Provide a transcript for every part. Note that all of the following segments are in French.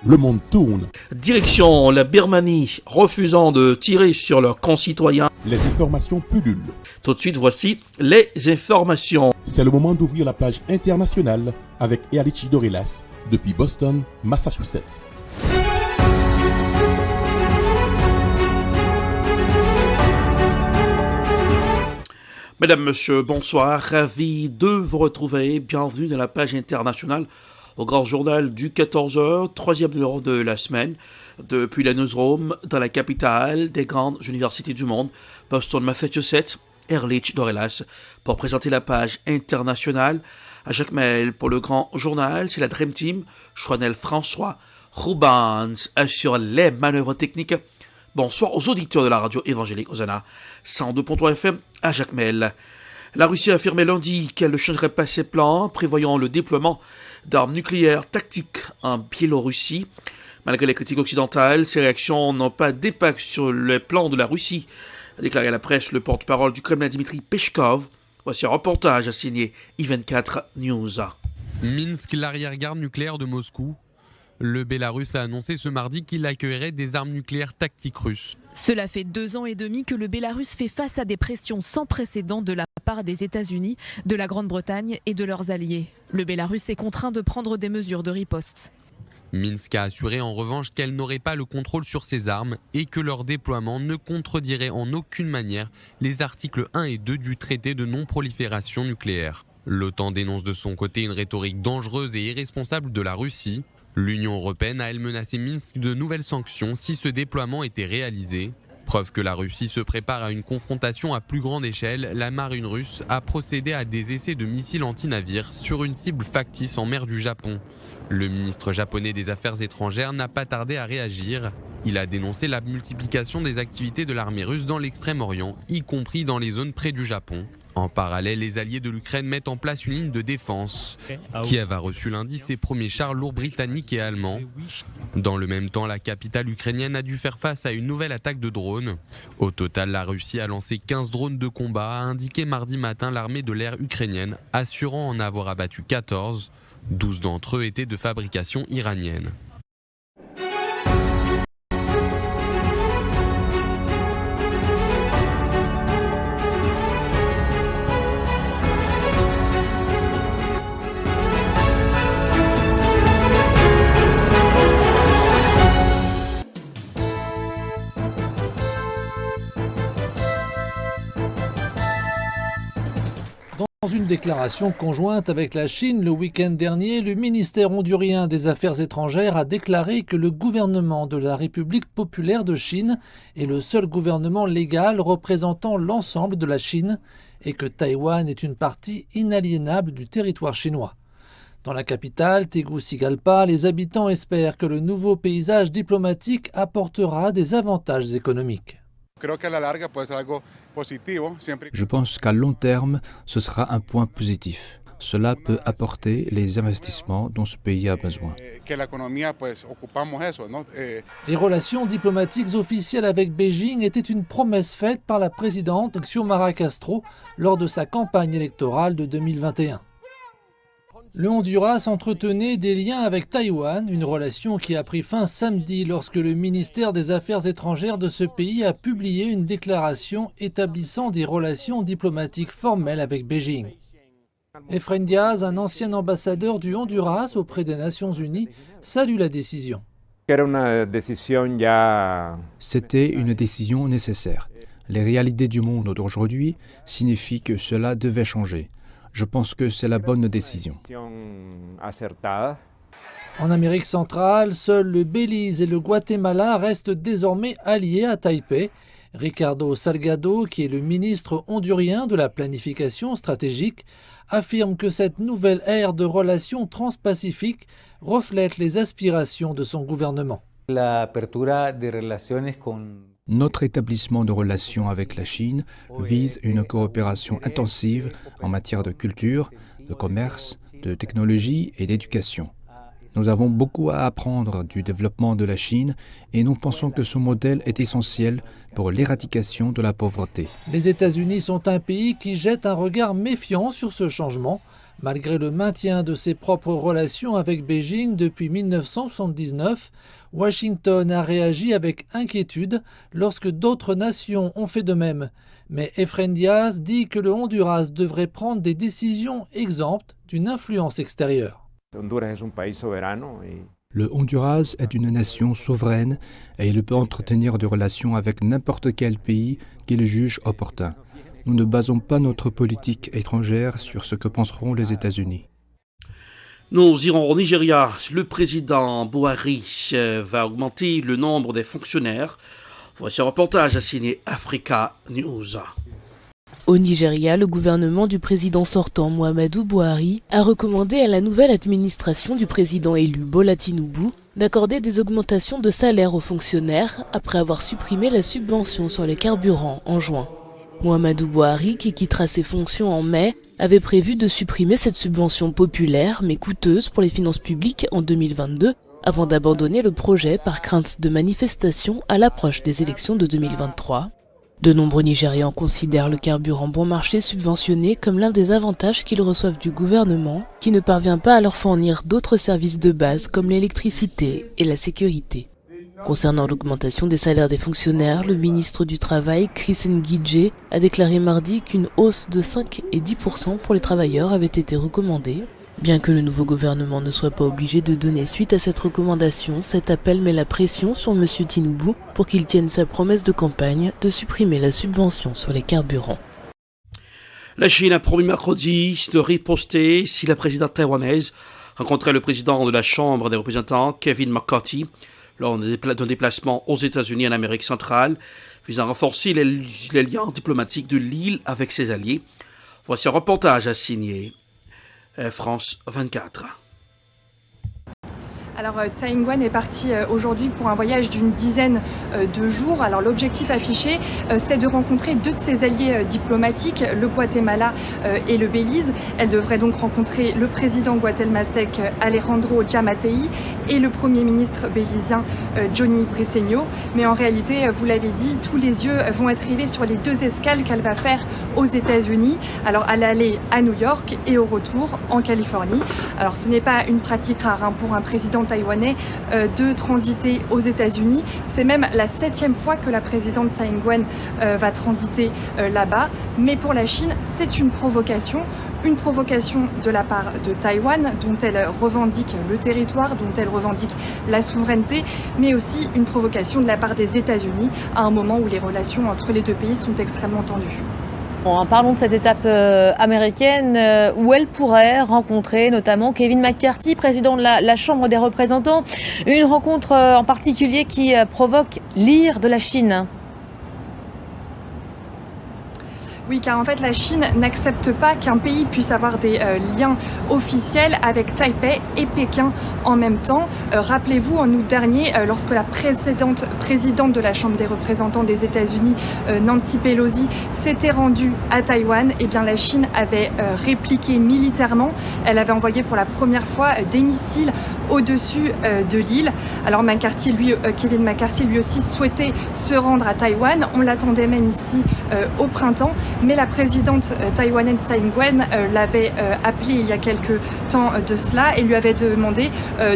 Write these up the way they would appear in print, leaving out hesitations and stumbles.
le monde tourne. Direction la Birmanie, refusant de tirer sur leurs concitoyens. Les informations pullulent. Tout de suite, voici les informations. C'est le moment d'ouvrir la page internationale avec Erlich Dorelas depuis Boston, Massachusetts. Mesdames, Messieurs, bonsoir, ravi de vous retrouver. Bienvenue dans la page internationale au grand journal du 14h, troisième numéro de la semaine, depuis la newsroom dans la capitale des grandes universités du monde, Boston, Massachusetts, Erlich Dorelas, pour présenter la page internationale. À Jacques Mel pour le grand journal, c'est la Dream Team, Chouanel François, Rubens assure les manœuvres techniques. Bonsoir aux auditeurs de la radio évangélique Hosanna, 102.3 FM à Jacques Mel. La Russie a affirmé lundi qu'elle ne changerait pas ses plans, prévoyant le déploiement d'armes nucléaires tactiques en Biélorussie. Malgré les critiques occidentales, ces réactions n'ont pas d'impact sur les plans de la Russie, a déclaré à la presse le porte-parole du Kremlin Dmitri Peskov. Voici un reportage signé I24 News. Minsk, l'arrière-garde nucléaire de Moscou. Le Bélarus a annoncé ce mardi qu'il accueillerait des armes nucléaires tactiques russes. Cela fait 2 ans et demi que le Bélarus fait face à des pressions sans précédent de la part des États-Unis, de la Grande-Bretagne et de leurs alliés. Le Bélarus est contraint de prendre des mesures de riposte. Minsk a assuré en revanche qu'elle n'aurait pas le contrôle sur ces armes et que leur déploiement ne contredirait en aucune manière les articles 1 et 2 du traité de non-prolifération nucléaire. L'OTAN dénonce de son côté une rhétorique dangereuse et irresponsable de la Russie. L'Union européenne a elle menacé Minsk de nouvelles sanctions si ce déploiement était réalisé. Preuve que la Russie se prépare à une confrontation à plus grande échelle, la marine russe a procédé à des essais de missiles anti-navires sur une cible factice en mer du Japon. Le ministre japonais des Affaires étrangères n'a pas tardé à réagir. Il a dénoncé la multiplication des activités de l'armée russe dans l'Extrême-Orient, y compris dans les zones près du Japon. En parallèle, les alliés de l'Ukraine mettent en place une ligne de défense. Kiev a reçu lundi ses premiers chars lourds britanniques et allemands. Dans le même temps, la capitale ukrainienne a dû faire face à une nouvelle attaque de drones. Au total, la Russie a lancé 15 drones de combat, a indiqué mardi matin l'armée de l'air ukrainienne, assurant en avoir abattu 14. 12 d'entre eux étaient de fabrication iranienne. Dans une déclaration conjointe avec la Chine le week-end dernier, le ministère hondurien des Affaires étrangères a déclaré que le gouvernement de la République populaire de Chine est le seul gouvernement légal représentant l'ensemble de la Chine et que Taïwan est une partie inaliénable du territoire chinois. Dans la capitale, Tegucigalpa, les habitants espèrent que le nouveau paysage diplomatique apportera des avantages économiques. Je pense qu'à long terme, ce sera un point positif. Cela peut apporter les investissements dont ce pays a besoin. Les relations diplomatiques officielles avec Beijing étaient une promesse faite par la présidente Xiomara Castro lors de sa campagne électorale de 2021. Le Honduras entretenait des liens avec Taïwan, une relation qui a pris fin samedi lorsque le ministère des Affaires étrangères de ce pays a publié une déclaration établissant des relations diplomatiques formelles avec Beijing. Efren Diaz, un ancien ambassadeur du Honduras auprès des Nations Unies, salue la décision. C'était une décision nécessaire. Les réalités du monde d'aujourd'hui signifient que cela devait changer. Je pense que c'est la bonne décision. En Amérique centrale, seuls le Belize et le Guatemala restent désormais alliés à Taipei. Ricardo Salgado, qui est le ministre hondurien de la planification stratégique, affirme que cette nouvelle ère de relations transpacifiques reflète les aspirations de son gouvernement. Notre établissement de relations avec la Chine vise une coopération intensive en matière de culture, de commerce, de technologie et d'éducation. Nous avons beaucoup à apprendre du développement de la Chine et nous pensons que ce modèle est essentiel pour l'éradication de la pauvreté. Les États-Unis sont un pays qui jette un regard méfiant sur ce changement. Malgré le maintien de ses propres relations avec Beijing depuis 1979, Washington a réagi avec inquiétude lorsque d'autres nations ont fait de même. Mais Efren Diaz dit que le Honduras devrait prendre des décisions exemptes d'une influence extérieure. Le Honduras est une nation souveraine et il peut entretenir des relations avec n'importe quel pays qu'il juge opportun. Nous ne basons pas notre politique étrangère sur ce que penseront les États-Unis. Nous irons au Nigeria. Le président Buhari va augmenter le nombre des fonctionnaires. Voici un reportage à signer Africa News. Au Nigeria, le gouvernement du président sortant Muhammadu Buhari a recommandé à la nouvelle administration du président élu Bola Tinubu d'accorder des augmentations de salaire aux fonctionnaires après avoir supprimé la subvention sur les carburants en juin. Muhammadu Buhari, qui quittera ses fonctions en mai, avait prévu de supprimer cette subvention populaire mais coûteuse pour les finances publiques en 2022 avant d'abandonner le projet par crainte de manifestations à l'approche des élections de 2023. De nombreux Nigérians considèrent le carburant bon marché subventionné comme l'un des avantages qu'ils reçoivent du gouvernement, qui ne parvient pas à leur fournir d'autres services de base comme l'électricité et la sécurité. Concernant l'augmentation des salaires des fonctionnaires, le ministre du Travail, Chris Ngige, a déclaré mardi qu'une hausse de 5 et 10% pour les travailleurs avait été recommandée. Bien que le nouveau gouvernement ne soit pas obligé de donner suite à cette recommandation, cet appel met la pression sur M. Tinubu pour qu'il tienne sa promesse de campagne de supprimer la subvention sur les carburants. La Chine a promis mercredi de riposter si la présidente taïwanaise rencontrait le président de la Chambre des représentants, Kevin McCarthy, lors d'un déplacement aux États-Unis en Amérique centrale, visant à renforcer les liens diplomatiques de l'île avec ses alliés. Voici un reportage à signer France 24. Alors Tsai Ing-wen est partie aujourd'hui pour un voyage d'une dizaine de jours. Alors l'objectif affiché, c'est de rencontrer deux de ses alliés diplomatiques, le Guatemala et le Belize. Elle devrait donc rencontrer le président guatémaltèque Alejandro Giammattei et le premier ministre bélizien Johnny Briceño. Mais en réalité, vous l'avez dit, tous les yeux vont être rivés sur les deux escales qu'elle va faire aux États-Unis. Alors à l'aller à New York et au retour en Californie. Alors ce n'est pas une pratique rare pour un président taïwanais de transiter aux États-Unis. C'est même la 7e fois que la présidente Tsai Ing-wen va transiter là-bas. Mais pour la Chine, c'est une provocation de la part de Taïwan, dont elle revendique le territoire, dont elle revendique la souveraineté, mais aussi une provocation de la part des États-Unis à un moment où les relations entre les deux pays sont extrêmement tendues. Bon, parlons de cette étape américaine où elle pourrait rencontrer notamment Kevin McCarthy, président de la Chambre des représentants. Une rencontre en particulier qui provoque l'ire de la Chine. Oui, car en fait, la Chine n'accepte pas qu'un pays puisse avoir des liens officiels avec Taipei et Pékin en même temps. Rappelez-vous, en août dernier, lorsque la présidente de la Chambre des représentants des États-Unis, Nancy Pelosi, s'était rendue à Taïwan, eh bien la Chine avait répliqué militairement. Elle avait envoyé pour la première fois des missiles au-dessus de l'île. Alors Kevin McCarthy lui aussi souhaitait se rendre à Taïwan. On l'attendait même ici au printemps, mais la présidente taïwanaise Tsai Ing-wen l'avait appelé il y a quelques temps de cela et lui avait demandé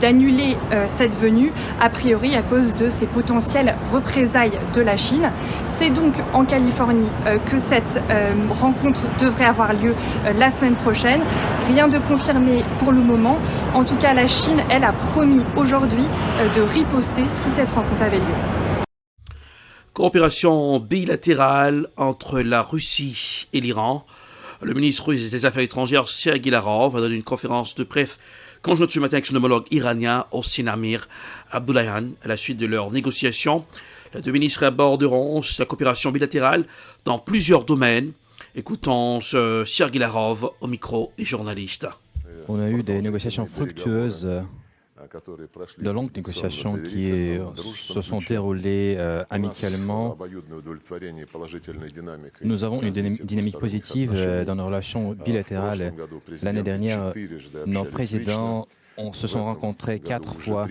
d'annuler cette venue, a priori à cause de ces potentielles représailles de la Chine. C'est donc en Californie que cette rencontre devrait avoir lieu la semaine prochaine. Rien de confirmé pour le moment. En tout cas, la Chine, elle, a promis aujourd'hui de riposter si cette rencontre avait lieu. Coopération bilatérale entre la Russie et l'Iran. Le ministre russe des Affaires étrangères, Sergei Lavrov, a donné une conférence de presse conjointe ce matin avec son homologue iranien, Hossein Amir Abdollahian, à la suite de leurs négociations. Les deux ministres aborderont la coopération bilatérale dans plusieurs domaines. Écoutons Sergei Lavrov au micro des journalistes. On a eu des négociations fructueuses, de longues négociations qui se sont déroulées amicalement. Nous avons une dynamique positive dans nos relations bilatérales. L'année dernière, nos présidents on se sont rencontrés 4 fois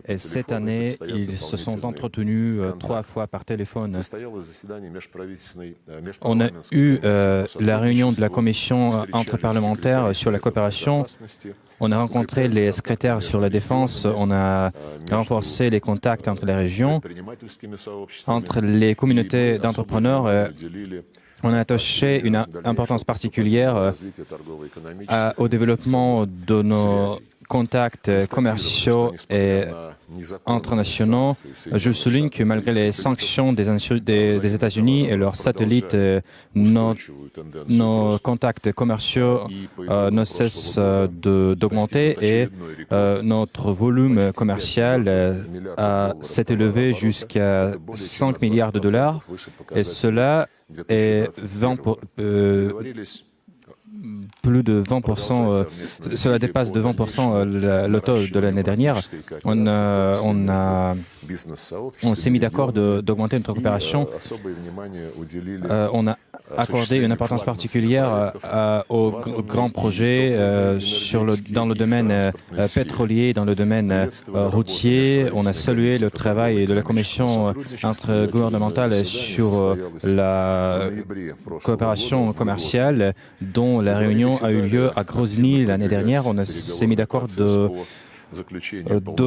et cette année, ils se sont entretenus 3 fois par téléphone. On a eu la réunion de la commission interparlementaire sur la coopération. On a rencontré les secrétaires sur la défense, on a renforcé les contacts entre les régions, entre les communautés d'entrepreneurs. On a attaché une importance particulière au développement de nos contacts commerciaux et internationaux. Je souligne que malgré les sanctions des États-Unis et leurs satellites, nos contacts commerciaux ne cessent d'augmenter et notre volume commercial s'est élevé jusqu'à 5 milliards de dollars et cela est plus de 20%, cela dépasse de 20% le taux de l'année dernière. On s'est mis d'accord d'augmenter notre coopération. On a accordé une importance particulière aux grands projets dans le domaine pétrolier, dans le domaine routier. On a salué le travail de la commission intergouvernementale sur la coopération commerciale dont la réunion a eu lieu à Grozny l'année dernière. On s'est mis d'accord de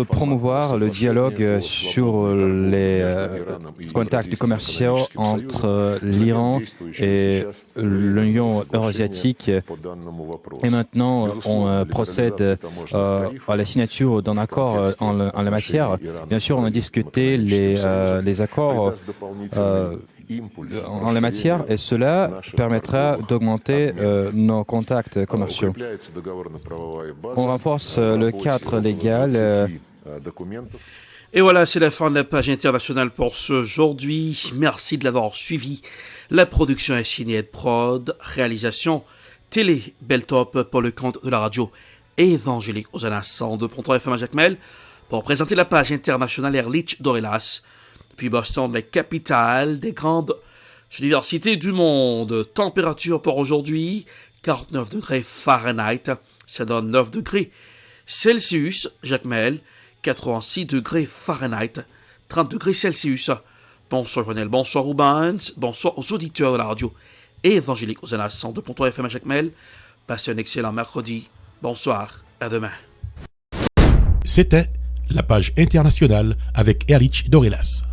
promouvoir le dialogue sur les contacts commerciaux entre l'Iran et l'Union eurasiatique. Et maintenant, on procède à la signature d'un accord en la matière. Bien sûr, on a discuté les accords en la matière et cela permettra d'augmenter nos contacts commerciaux. On renforce le cadre légal. Et voilà, c'est la fin de la page internationale pour aujourd'hui. Merci de l'avoir suivi. La production est signée Ed Prod, réalisation Télé Beltop pour le compte de la radio évangélique Hosanna 102.3 FM à Jacmel pour présenter la page internationale Erlich Dorelas. Puis Boston, la capitale des grandes universités du monde. Température pour aujourd'hui, 49 degrés Fahrenheit, ça donne 9 degrés Celsius. Jacmel, 86 degrés Fahrenheit, 30 degrés Celsius. Bonsoir Jonel, bonsoir Ruben, bonsoir aux auditeurs de la radio évangélique Hosanna 102.3 FM à Jacmel. Passez un excellent mercredi. Bonsoir, à demain. C'était la page internationale avec Erlich Dorelas.